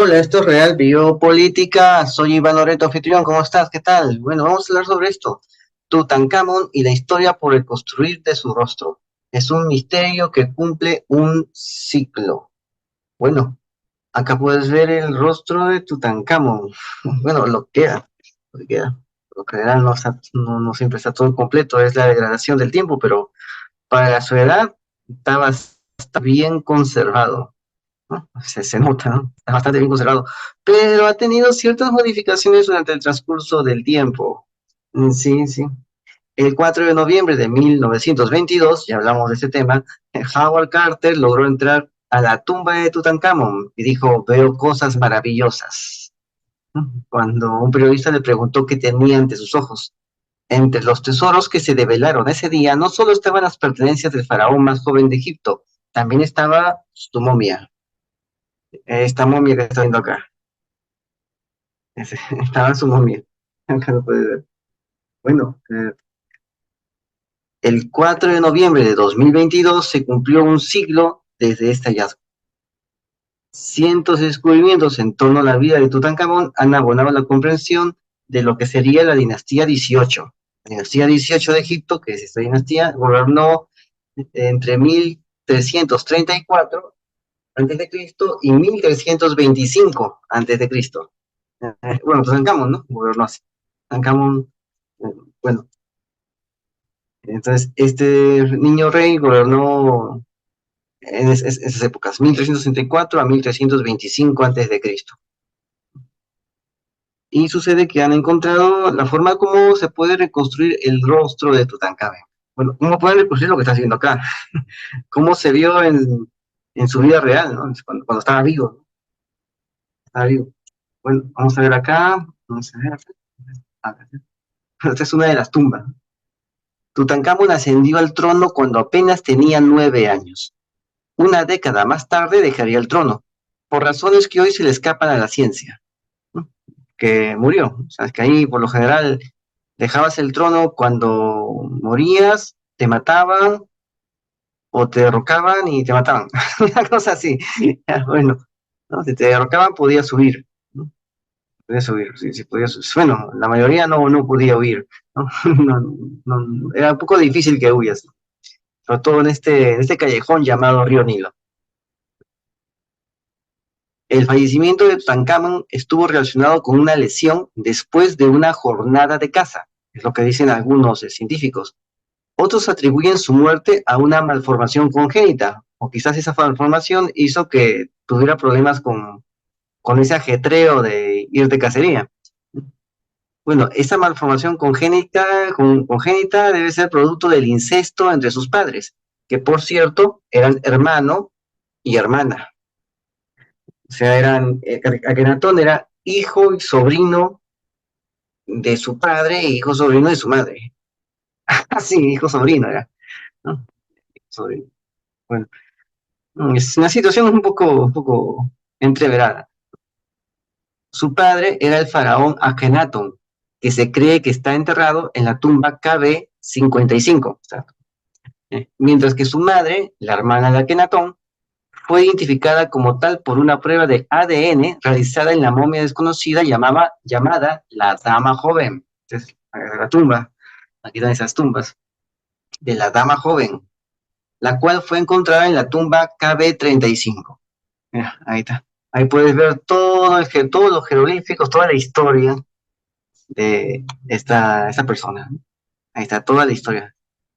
Hola, esto es Real Biopolítica. Soy Iván Loreto, anfitrión. ¿Cómo estás? ¿Qué tal? Bueno, vamos a hablar sobre esto. Tutankamón y la historia por el construir de su rostro. Es un misterio que cumple un ciclo. Bueno, acá puedes ver el rostro de Tutankamón. Bueno, lo que queda. Por lo general no siempre está todo completo, es la degradación del tiempo, pero para su edad está bien conservado, ¿no? Se nota, ¿no? Está bastante bien conservado, pero ha tenido ciertas modificaciones durante el transcurso del tiempo. Sí, sí. El 4 de noviembre de 1922, ya hablamos de ese tema, Howard Carter logró entrar a la tumba de Tutankamón y dijo, veo cosas maravillosas. Cuando un periodista le preguntó qué tenía ante sus ojos, entre los tesoros que se develaron ese día, no solo estaban las pertenencias del faraón más joven de Egipto, también estaba su momia. Esta momia que está viendo acá. Estaba en su momia. Acá lo puede ver. Bueno, el 4 de noviembre de 2022 se cumplió un siglo desde este hallazgo. Cientos de descubrimientos en torno a la vida de Tutankamón han abonado la comprensión de lo que sería la dinastía 18. La dinastía 18 de Egipto, que es esta dinastía, gobernó entre 1334 antes de Cristo y 1325 antes de Cristo. Bueno, Tutankamón, ¿no? Gobernó así. Tutankamón, eh, bueno, entonces este niño rey gobernó en esas épocas, 1364 a 1325 antes de Cristo. Y sucede que han encontrado la forma como se puede reconstruir el rostro de Tutankamón. Bueno, ¿cómo pueden reconstruir lo que está haciendo acá? ¿Cómo se vio en su vida real, ¿no? Cuando estaba vivo, ¿no? Estaba vivo. Bueno, vamos a ver acá. Vamos a ver acá. Esta es una de las tumbas. Tutankamón ascendió al trono cuando apenas tenía 9 años. Una década más tarde dejaría el trono, por razones que hoy se le escapan a la ciencia, ¿no? Que murió. O sea, que ahí por lo general dejabas el trono cuando morías, te mataban o te derrocaban y te mataban. Una cosa así. Bueno, ¿no? Si te derrocaban podías huir, ¿no? Podías huir, sí, sí podías, bueno, la mayoría no podía huir, ¿no? Era un poco difícil que huyas, sobre todo en este callejón llamado Río Nilo. El fallecimiento de Tutankamón estuvo relacionado con una lesión después de una jornada de caza, es lo que dicen algunos científicos. Otros atribuyen su muerte a una malformación congénita, o quizás esa malformación hizo que tuviera problemas con ese ajetreo de ir de cacería. Bueno, esa malformación congénita debe ser producto del incesto entre sus padres, que por cierto eran hermano y hermana. O sea, Akenatón era hijo y sobrino de su padre e hijo sobrino de su madre. Así, hijo sobrino era, ¿no? Sobrino. Bueno, es una situación un poco entreverada. Su padre era el faraón Akenatón, que se cree que está enterrado en la tumba KB 55. O sea, mientras que su madre, la hermana de Akenatón, fue identificada como tal por una prueba de ADN realizada en la momia desconocida llamada la Dama Joven. Entonces, la tumba, aquí están esas tumbas, de la Dama Joven, la cual fue encontrada en la tumba KB 35. Mira, ahí está. Ahí puedes ver todos los jeroglíficos, toda la historia de esta persona. Ahí está toda la historia.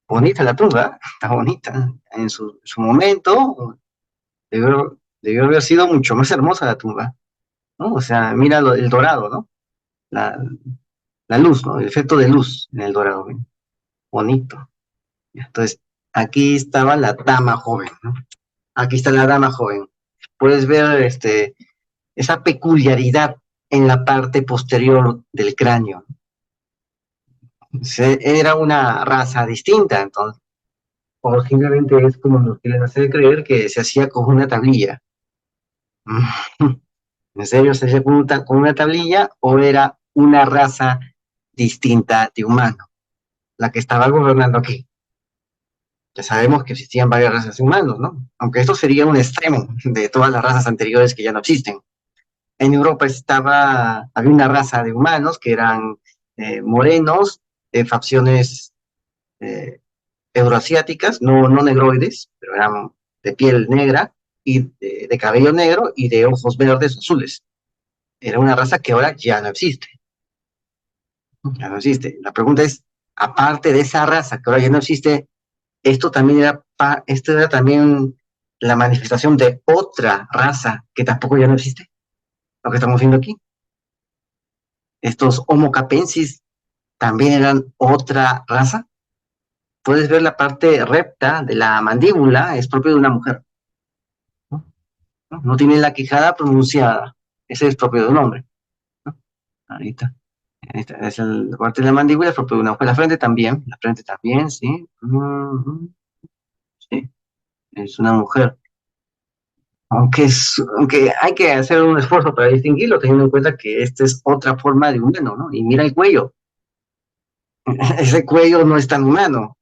Bonita la tumba, está bonita. En su momento debió haber sido mucho más hermosa la tumba, ¿no? O sea, mira el dorado, ¿no? La, la luz, ¿no? El efecto de luz en el dorado, ¿no? Bonito. Entonces, aquí estaba la dama joven, ¿no? Aquí está la dama joven. Puedes ver esa peculiaridad en la parte posterior del cráneo. Era una raza distinta, entonces, o simplemente es como nos quieren hacer creer que se hacía con una tablilla. ¿En serio se hacía con una tablilla o era una raza distinta de humano la que estaba gobernando aquí? Ya sabemos que existían varias razas de humanos, ¿no? Aunque esto sería un extremo de todas las razas anteriores que ya no existen. En Europa había una raza de humanos que eran morenos, de facciones eh, euroasiáticas, no negroides, pero eran de piel negra y de cabello negro y de ojos verdes o azules. Era una raza que ahora ya no existe. Ya no existe. La pregunta es, aparte de esa raza que ahora ya no existe, esto era también la manifestación de otra raza que tampoco ya no existe. Lo que estamos viendo aquí. Estos Homo capensis también eran otra raza. Puedes ver la parte recta de la mandíbula, es propio de una mujer. ¿No? No tiene la quijada pronunciada. Ese es propio de un hombre. ¿No? Ahí está. Esta es la parte de la mandíbula, es propio de una mujer. La frente también, sí. Sí, es una mujer. Aunque hay que hacer un esfuerzo para distinguirlo, teniendo en cuenta que esta es otra forma de humano, ¿no? Y mira el cuello. Ese cuello no es tan humano.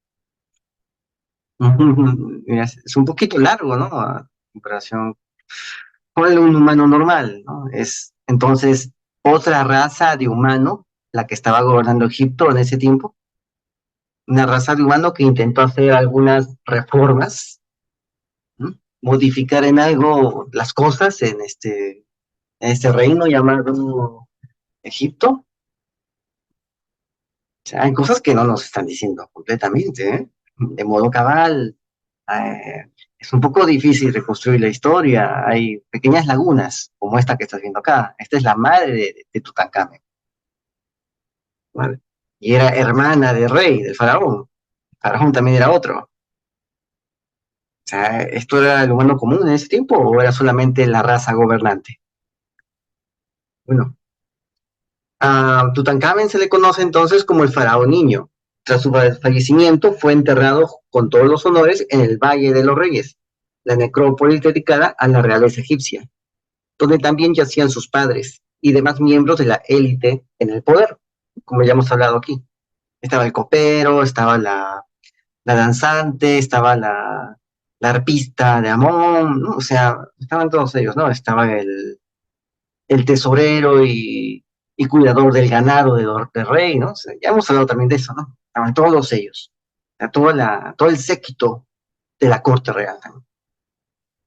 Mira, es un poquito largo, ¿no? A comparación con un humano normal, ¿no? Es entonces otra raza de humano, la que estaba gobernando Egipto en ese tiempo, una raza de humano que intentó hacer algunas reformas, ¿no? Modificar en algo las cosas en este reino llamado Egipto. O sea, hay cosas que no nos están diciendo completamente, ¿eh? De modo cabal. eh, es un poco difícil reconstruir la historia. Hay pequeñas lagunas, como esta que estás viendo acá. Esta es la madre de Tutankamón, ¿vale? Y era hermana del rey, del faraón. El faraón también era otro. O sea, ¿esto era el humano común en ese tiempo o era solamente la raza gobernante? Bueno, a Tutankamón se le conoce entonces como el faraón niño. Tras su fallecimiento fue enterrado con todos los honores en el Valle de los Reyes, la necrópolis dedicada a la realeza egipcia, donde también yacían sus padres y demás miembros de la élite en el poder, como ya hemos hablado aquí. Estaba el copero, estaba la danzante, estaba la arpista de Amón, ¿no? O sea, estaban todos ellos, ¿no? Estaba el tesorero y cuidador del ganado del rey, ¿no? O sea, ya hemos hablado también de eso, ¿no? Estaban todos ellos, o sea, todo el séquito de la corte real. ¿No?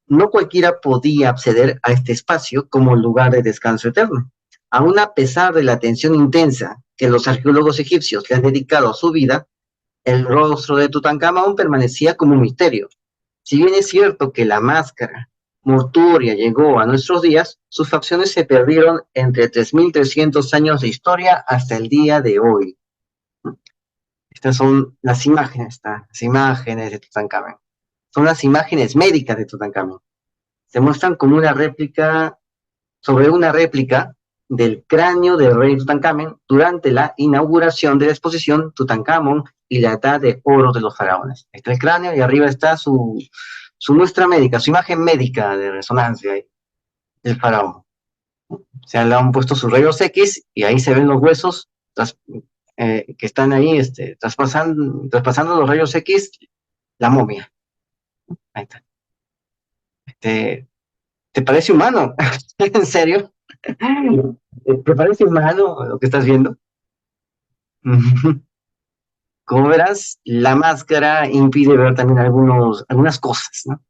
No cualquiera podía acceder a este espacio como lugar de descanso eterno. Aún a pesar de la atención intensa que los arqueólogos egipcios le han dedicado a su vida, el rostro de Tutankamón permanecía como un misterio. Si bien es cierto que la máscara mortuoria llegó a nuestros días, sus facciones se perdieron entre 3.300 años de historia hasta el día de hoy. Estas son las imágenes de Tutankamón. Son las imágenes médicas de Tutankamón. Se muestran como una réplica, sobre una réplica del cráneo del rey Tutankamón durante la inauguración de la exposición Tutankamón y la edad de oro de los faraones. Está el cráneo y arriba está su muestra médica, su imagen médica de resonancia del faraón. O sea, le han puesto sus rayos X y ahí se ven los huesos que están ahí traspasando los rayos X la momia. Ahí está. ¿Te parece humano? ¿En serio? ¿Te parece humano lo que estás viendo? Como verás, la máscara impide ver también algunas cosas, ¿no?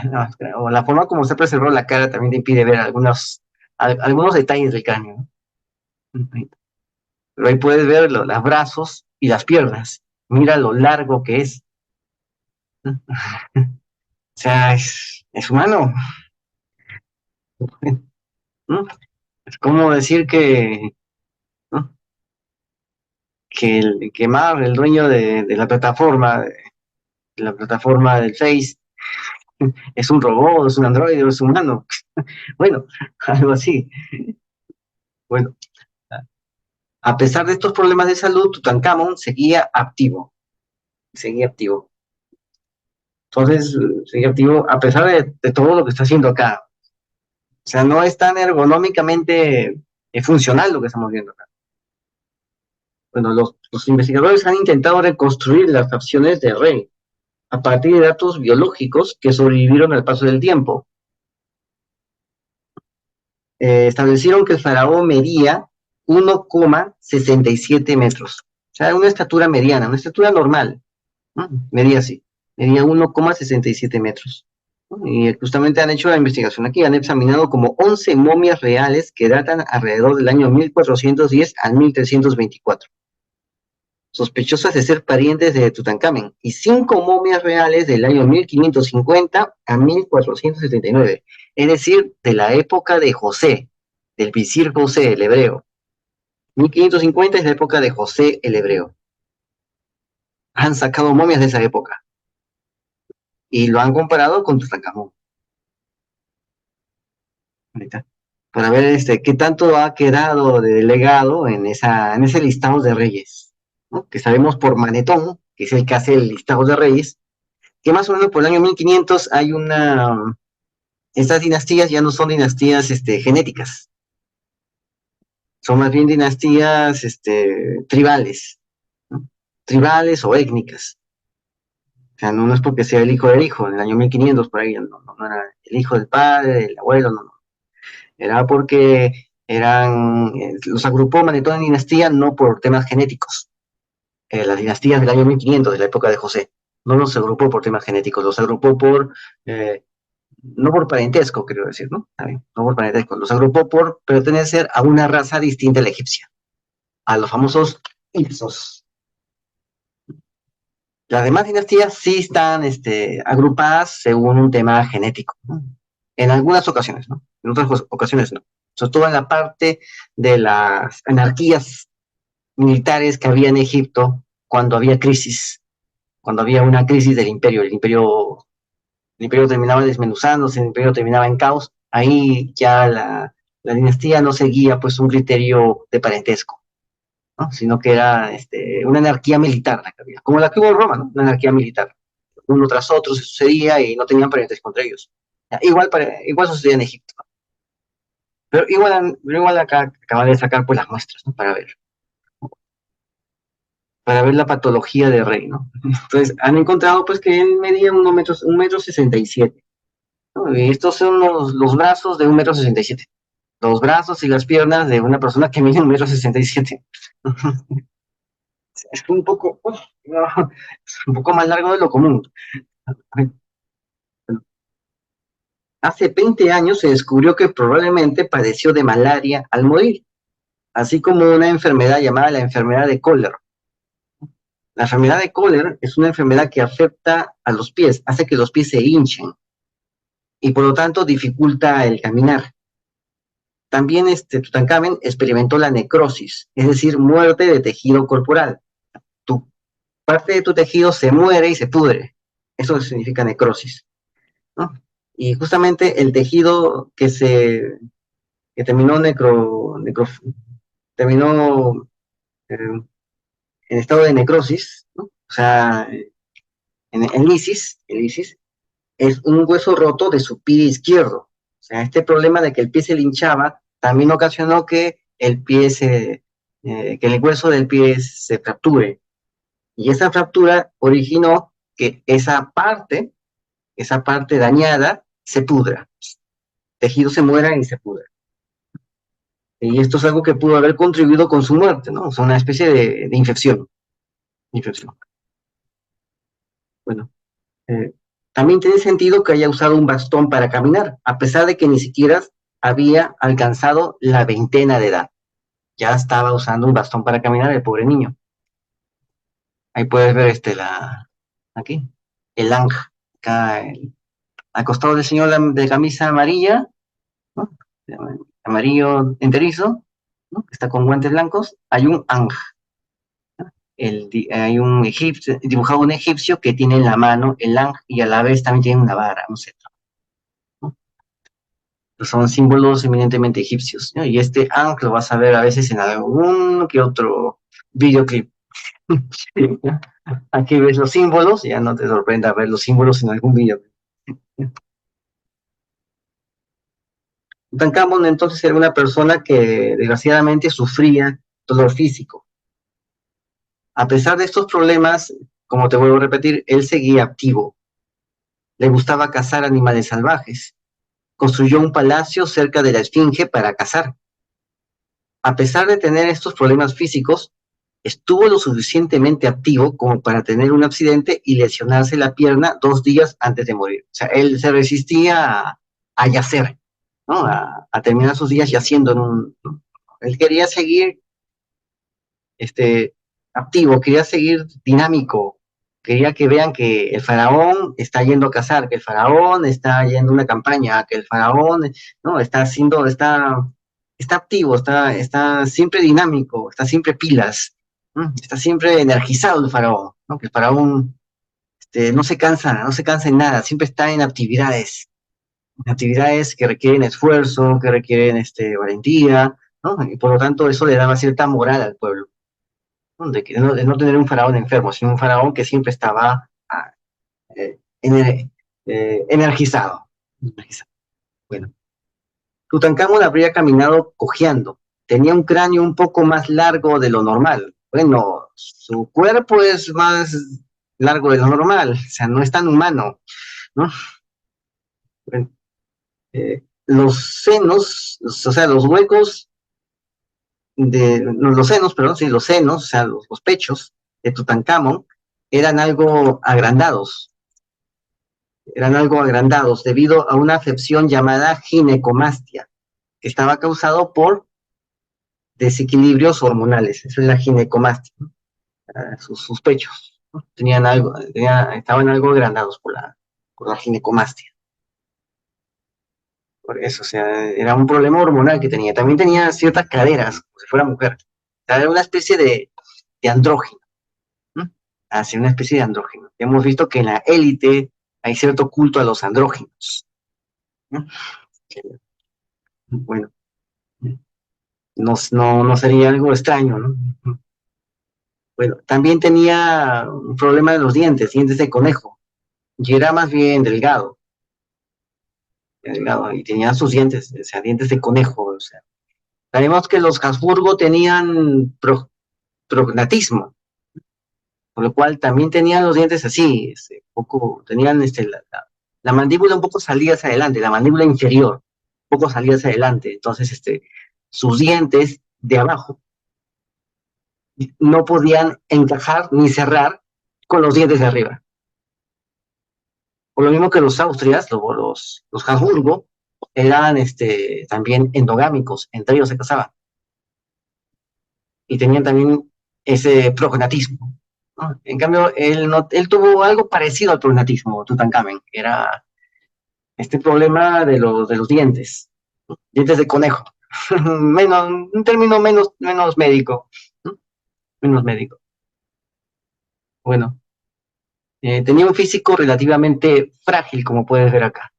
La máscara, o la forma como se preservó la cara también te impide ver algunos detalles del cráneo, ¿no? Pero ahí puedes ver los brazos y las piernas. Mira lo largo que es. ¿No? O sea, es humano. ¿No? Es como decir ¿no? Que Mark, el dueño de la plataforma del Face, es un robot, es un androide, es humano. Bueno, algo así. Bueno, a pesar de estos problemas de salud, Tutankamón seguía activo. Entonces, seguía activo a pesar de todo lo que está haciendo acá. O sea, no es tan ergonómicamente funcional lo que estamos viendo acá. Bueno, los investigadores han intentado reconstruir las facciones de Rey a partir de datos biológicos que sobrevivieron al paso del tiempo. establecieron que el faraón medía 1,67 metros. O sea, una estatura mediana, una estatura normal. ¿No? Medía así, medía 1,67 metros. ¿No? Y justamente han hecho la investigación aquí, han examinado como 11 momias reales que datan alrededor del año 1410 al 1324, sospechosas de ser parientes de Tutankamón, y 5 momias reales del año 1550 a 1479, es decir, de la época de José, del visir José el hebreo. 1550 es la época de José el hebreo. Han sacado momias de esa época y lo han comparado con Tutankamón. Para ver qué tanto ha quedado de legado en ese listado de reyes, ¿no? Que sabemos por Manetón, que es el que hace el listado de reyes, que más o menos por el año 1500 hay estas dinastías ya no son dinastías genéticas, son más bien dinastías tribales, ¿no? Tribales o étnicas. O sea, no es porque sea el hijo del hijo, en el año 1500 por ahí, no era el hijo del padre, el abuelo, no. Era porque los agrupó Manetón en dinastía no por temas genéticos. Las dinastías del año 1500, de la época de José, no los agrupó por temas genéticos, los agrupó no por parentesco, quiero decir, ¿no? No por parentesco, los agrupó por pertenecer a una raza distinta a la egipcia, a los famosos Ipsos. Las demás dinastías sí están agrupadas según un tema genético, ¿no? En algunas ocasiones, ¿no? En otras ocasiones no. Sobre todo en la parte de las anarquías militares que había en Egipto cuando había crisis, cuando había una crisis del imperio, el imperio terminaba desmenuzándose, el imperio terminaba en caos, ahí ya la dinastía no seguía pues un criterio de parentesco, ¿no? Sino que era una anarquía militar la que había, como la que hubo en Roma, ¿no? Una anarquía militar. Uno tras otro se sucedía y no tenían parentesco entre ellos. Igual sucedía en Egipto. Pero igual acá acaban de sacar pues las muestras, ¿no? Para ver la patología de Rey, ¿no? Entonces han encontrado pues que él medía 1,67 m, ¿no? Y estos son los brazos de 1,67 m. Los brazos y las piernas de una persona que mide 1,67 m. Es un poco, no, es un poco más largo de lo común. Hace 20 años se descubrió que probablemente padeció de malaria al morir, así como una enfermedad llamada la enfermedad de Kohler. La enfermedad de Kohler es una enfermedad que afecta a los pies, hace que los pies se hinchen y por lo tanto dificulta el caminar. También Tutankamón experimentó la necrosis, es decir, muerte de tejido corporal. Parte de tu tejido se muere y se pudre. Eso significa necrosis, ¿no? Y justamente el tejido que terminó en estado de necrosis, ¿no? O sea, en lisis, es un hueso roto de su pie izquierdo. O sea, este problema de que el pie se le hinchaba también ocasionó que que el hueso del pie se fracture. Y esa fractura originó que esa parte dañada, se pudra. El tejido se muera y se pudra. Y esto es algo que pudo haber contribuido con su muerte, ¿no? O sea, una especie de infección. Bueno, eh, también tiene sentido que haya usado un bastón para caminar, a pesar de que ni siquiera había alcanzado la veintena de edad. Ya estaba usando un bastón para caminar el pobre niño. Ahí puedes ver aquí, el ángel, acá al costado del señor de camisa amarilla, ¿no? Amarillo enterizo, ¿no? Está con guantes blancos, hay un ángel. Hay un egipcio, dibujado un egipcio que tiene en la mano el ángel y a la vez también tiene una vara, no sé, ¿no? Son símbolos eminentemente egipcios, ¿no? Y este ángel lo vas a ver a veces en algún que otro videoclip. Aquí ves los símbolos, ya no te sorprenda ver los símbolos en algún video. Tutankamón entonces era una persona que desgraciadamente sufría dolor físico. A pesar de estos problemas, como te vuelvo a repetir, él seguía activo. Le gustaba cazar animales salvajes. construyó un palacio cerca de la Esfinge para cazar. A pesar de tener estos problemas físicos, estuvo lo suficientemente activo como para tener un accidente y lesionarse la pierna 2 días antes de morir. O sea, él se resistía a yacer, ¿no? A terminar sus días yaciendo en un... Él quería seguir activo, quería seguir dinámico, quería que vean que el faraón está yendo a cazar, que el faraón está yendo a una campaña, que el faraón, ¿no? Está activo, está siempre dinámico, está siempre pilas, ¿no? Está siempre energizado el faraón, ¿no? Que el faraón no se cansa en nada, siempre está en actividades que requieren esfuerzo, que requieren valentía, ¿no? Y por lo tanto eso le daba cierta moral al pueblo, ¿no? De no tener un faraón enfermo, sino un faraón que siempre estaba ener, energizado. Bueno, Tutankamón habría caminado cojeando, tenía un cráneo un poco más largo de lo normal. Bueno, su cuerpo es más largo de lo normal, o sea, no es tan humano, ¿no? Bueno, los senos, o sea, los huecos no, los senos, perdón, sí, los senos, o sea, los pechos de Tutankamón eran algo agrandados debido a una afección llamada ginecomastia, que estaba causado por desequilibrios hormonales. Eso es la ginecomastia, ¿no? Sus pechos, ¿no? Estaban algo agrandados por la ginecomastia. Por eso, o sea, era un problema hormonal que tenía. También tenía ciertas caderas, como si fuera mujer. O sea, era una especie de andrógeno, ¿no? Así, una especie de andrógeno. Ya hemos visto que en la élite hay cierto culto a los andrógenos, ¿no? Bueno, no sería algo extraño, ¿no? Bueno, también tenía un problema de los dientes de conejo, y era más bien delgado, y tenía sus dientes, o sea, dientes de conejo, o sea. Sabemos que los Habsburgo tenían prognatismo, por lo cual también tenían los dientes así, tenían la mandíbula un poco salida hacia adelante, la mandíbula inferior, un poco salida hacia adelante, entonces sus dientes de abajo no podían encajar ni cerrar con los dientes de arriba. Por lo mismo que los Austrias, los Habsburgo, eran también endogámicos, entre ellos se casaban, y tenían también ese prognatismo, ¿no? En cambio, él tuvo algo parecido al prognatismo, Tutankamen, que era este problema de los dientes, ¿no? Dientes de conejo, un término menos médico, ¿no? Menos médico. Bueno, tenía un físico relativamente frágil, como puedes ver acá.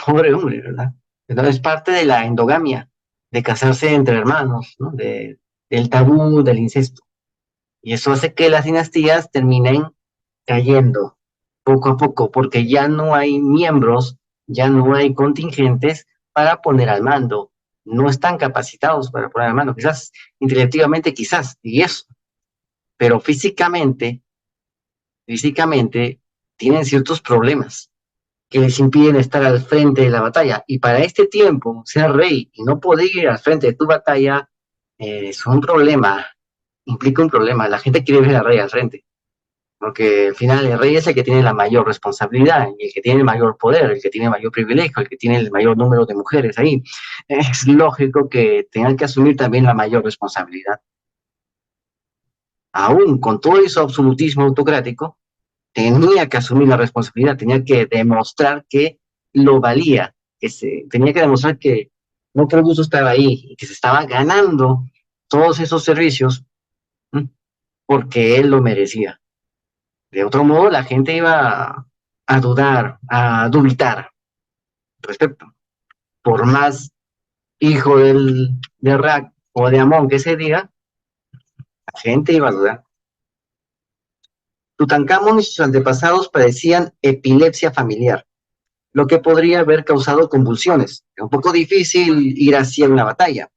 Pobre hombre, ¿verdad? Entonces es parte de la endogamia, de casarse entre hermanos, ¿no? Del tabú del incesto. Y eso hace que las dinastías terminen cayendo poco a poco, porque ya no hay miembros, ya no hay contingentes para poner al mando. No están capacitados para poner al mando, quizás intelectivamente, quizás, y eso, pero físicamente tienen ciertos problemas que les impiden estar al frente de la batalla. Y para este tiempo, ser rey y no poder ir al frente de tu batalla es un problema, implica un problema. La gente quiere ver al rey al frente, porque al final el rey es el que tiene la mayor responsabilidad, y el que tiene el mayor poder, el que tiene el mayor privilegio, el que tiene el mayor número de mujeres ahí. Es lógico que tengan que asumir también la mayor responsabilidad. Aún con todo ese absolutismo autocrático, tenía que asumir la responsabilidad, tenía que demostrar que lo valía, tenía que demostrar que no por gusto estaba ahí y que se estaba ganando todos esos servicios, ¿m? Porque él lo merecía. De otro modo, la gente iba a dudar, a dubitar respecto. Por más hijo de Rack o de Amón que se diga, la gente iba a dudar. Tutankamón y sus antepasados padecían epilepsia familiar, lo que podría haber causado convulsiones. Es un poco difícil ir hacia una batalla.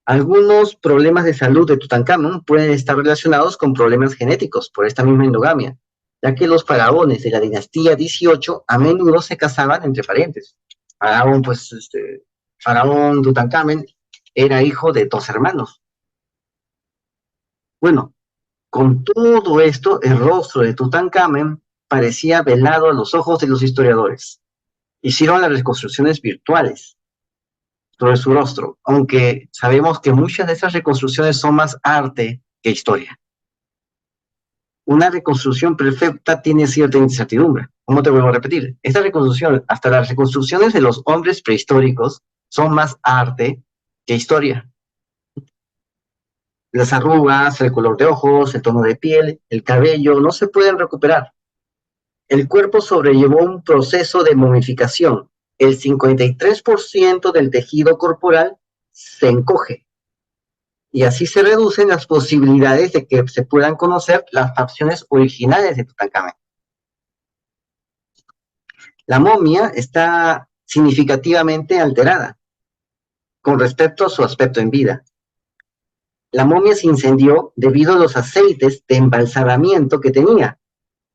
Algunos problemas de salud de Tutankamón pueden estar relacionados con problemas genéticos por esta misma endogamia. ya que los faraones de la dinastía 18 a menudo se casaban entre parientes. Faraón, pues, faraón Tutankamen era hijo de dos hermanos. Bueno, con todo esto, el rostro de Tutankamen parecía velado a los ojos de los historiadores. Hicieron las reconstrucciones virtuales sobre su rostro, aunque sabemos que muchas de esas reconstrucciones son más arte que historia. Una reconstrucción perfecta tiene cierta incertidumbre. ¿Cómo te vuelvo a repetir? Esta reconstrucción, hasta las reconstrucciones de los hombres prehistóricos, son más arte que historia. Las arrugas, el color de ojos, el tono de piel, el cabello, no se pueden recuperar. El cuerpo sobrellevó un proceso de momificación. El 53% del tejido corporal se encoge y así se reducen las posibilidades de que se puedan conocer las facciones originales de Tutankamón. La momia está significativamente alterada con respecto a su aspecto en vida. La momia se incendió debido a los aceites de embalsamamiento que tenía,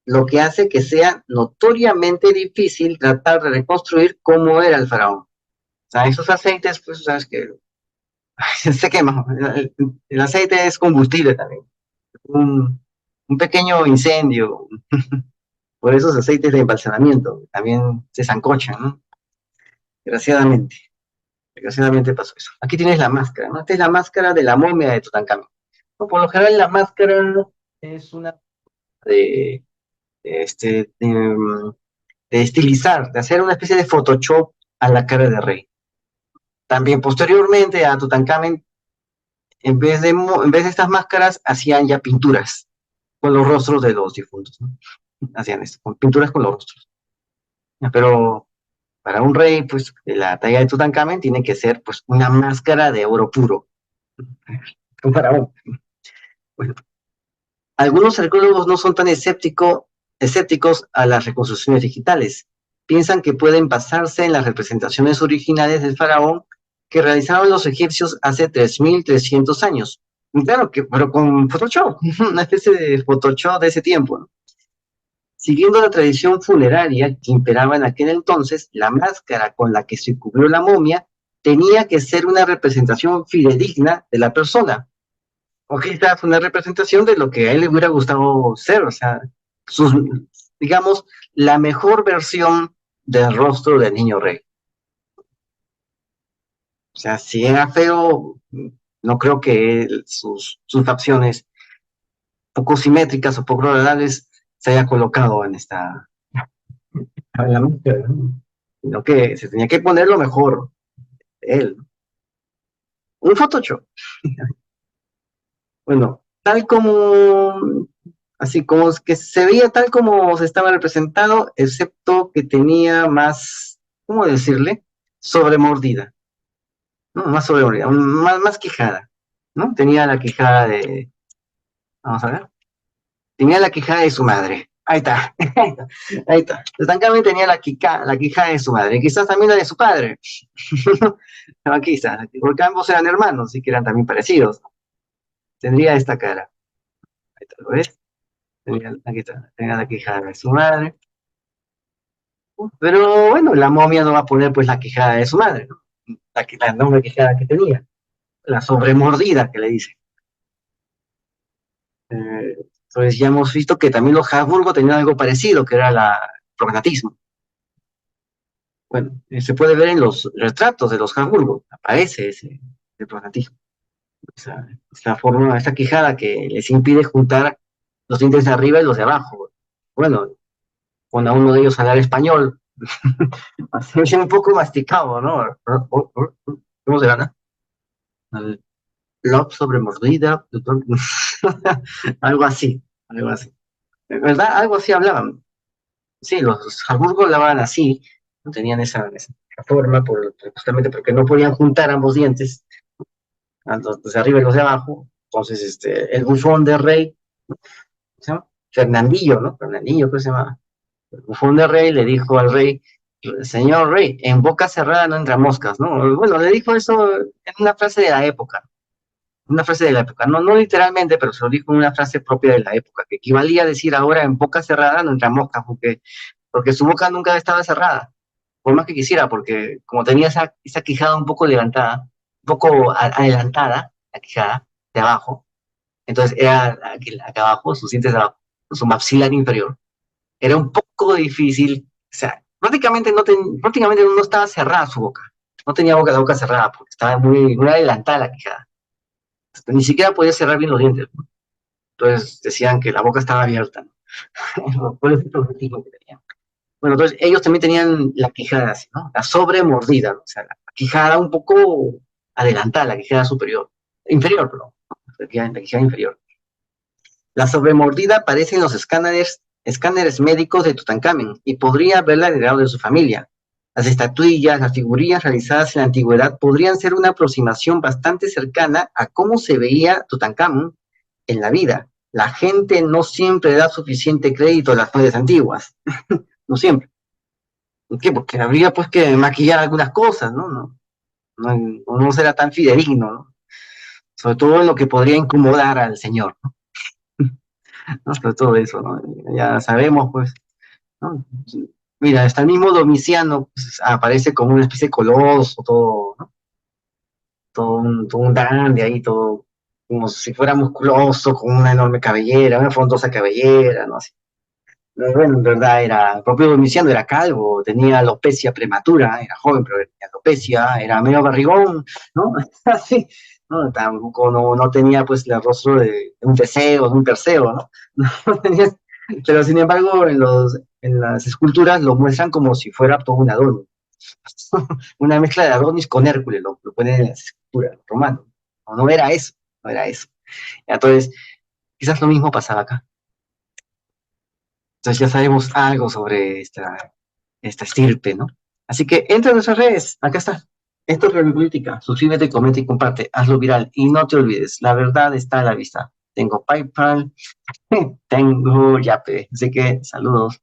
lo que hace que sea notoriamente difícil tratar de reconstruir cómo era el faraón. O sea, esos aceites, pues, sabes que se quema. El aceite es combustible también. Un pequeño incendio por esos aceites de embalsamamiento también se zancochan, ¿no? Desgraciadamente. Desgraciadamente pasó eso. Aquí tienes la máscara, ¿no? Esta es la máscara de la momia de Tutankamón. ¿No? Por lo general, la máscara es una de, este, de estilizar, de hacer una especie de Photoshop a la cara de rey. También posteriormente a Tutankamón, en vez de estas máscaras, hacían ya pinturas con los rostros de los difuntos, ¿no? Hacían esto, con pinturas con los rostros. Pero para un rey, pues, de la talla de Tutankamón, tiene que ser, pues, una máscara de oro puro. Un faraón. Bueno, algunos arqueólogos no son tan escépticos a las reconstrucciones digitales. Piensan que pueden basarse en las representaciones originales del faraón que realizaron los egipcios hace 3.300 años. Y claro, pero con Photoshop, una especie de Photoshop de ese tiempo, ¿no? Siguiendo la tradición funeraria que imperaba en aquel entonces, la máscara con la que se cubrió la momia tenía que ser una representación fidedigna de la persona. O quizás una representación de lo que a él le hubiera gustado ser, o sea, sus, digamos, la mejor versión del rostro del niño rey. O sea, si era feo, no creo que sus facciones poco simétricas o poco agradables se haya colocado en la máscara, ¿no? Sino que se tenía que poner lo mejor de él. Un Photoshop. Bueno, tal como, así como es que se veía tal como se estaba representado, excepto que tenía más, ¿cómo decirle? Sobremordida, ¿no? Más sobremordida, más quijada, ¿no? Tenía la quijada de, vamos a ver, tenía la quijada de su madre. Ahí está, ahí está, ahí está. Tutankamón tenía la quijada de su madre, quizás también la de su padre. No, quizás, porque ambos eran hermanos y que eran también parecidos. Tendría esta cara. Ahí está, ¿lo ves? Aquí está, tenía la quijada de su madre. Pero bueno, la momia no va a poner pues la quijada de su madre, ¿no? La enorme quijada que tenía, la sobremordida que le dice. Entonces ya hemos visto que también los Habsburgo tenían algo parecido, que era el prognatismo. Bueno, se puede ver en los retratos de los Habsburgo, aparece ese prognatismo. Esa forma, esa quijada que les impide juntar los dientes de arriba y los de abajo. Bueno, cuando a uno de ellos hablar español, así un poco masticado, ¿no? ¿Cómo se gana? Love sobre mordida, algo así, algo así. ¿Verdad? Algo así hablaban. Sí, los Habsburgo hablaban así, no tenían esa forma, justamente porque no podían juntar ambos dientes, los de arriba y los de abajo. Entonces, el bufón de rey, ¿se llama? Fernandillo, ¿no? Fernandillo, ¿qué se llama? El bufón de rey le dijo al rey, señor rey, en boca cerrada no entra moscas, ¿no? Bueno, le dijo eso en una frase de la época. una frase de la época, no literalmente, pero se lo dijo en una frase propia de la época, que equivalía a decir ahora en boca cerrada no entra mosca, porque su boca nunca estaba cerrada, por más que quisiera, porque como tenía esa quijada un poco levantada, un poco adelantada, la quijada de abajo, entonces era aquí, acá abajo, sus dientes de abajo, su maxilar inferior, era un poco difícil, o sea, prácticamente no estaba cerrada su boca, no tenía la boca cerrada, porque estaba muy adelantada la quijada, ni siquiera podía cerrar bien los dientes, ¿no? Entonces decían que la boca estaba abierta, ¿no? Por eso es el objetivo que tenían. Bueno, entonces ellos también tenían la quijada así, ¿no? La sobremordida, ¿no? O sea, la quijada un poco adelantada, la quijada superior, inferior, perdón, la quijada inferior. La sobremordida aparece en los escáneres médicos de Tutankamón y podría haberla heredado de su familia. Las estatuillas, las figurillas realizadas en la antigüedad podrían ser una aproximación bastante cercana a cómo se veía Tutankamón en la vida. La gente no siempre da suficiente crédito a las fuentes antiguas, no siempre. ¿Por qué? Porque habría pues que maquillar algunas cosas, ¿no? No será tan fidedigno, ¿no? Sobre todo en lo que podría incomodar al señor, ¿no? Sobre todo eso, ¿no? Ya sabemos, pues, ¿no? Mira, hasta el mismo Domiciano pues, aparece como una especie de coloso, todo, ¿no? Todo un grande ahí, todo como si fuera musculoso, con una enorme cabellera, una frondosa cabellera, ¿no? Así. Bueno, en verdad era, el propio Domiciano era calvo, tenía alopecia prematura, era joven, pero tenía alopecia, era medio barrigón, ¿no? Así, ¿no? Tampoco no tenía pues el rostro de un Teseo, de un Perseo, ¿no? No tenía, pero sin embargo en las esculturas lo muestran como si fuera todo un Adonis, una mezcla de Adonis con Hércules, lo ponen en las esculturas romanas, no era eso, no era eso. Entonces, quizás lo mismo pasaba acá. Entonces ya sabemos algo sobre esta estirpe, ¿no? Así que entra en nuestras redes, acá está. Esto es Real Política. Suscríbete, comenta y comparte. Hazlo viral. Y no te olvides, la verdad está a la vista. Tengo PayPal, tengo Yape. Así que saludos.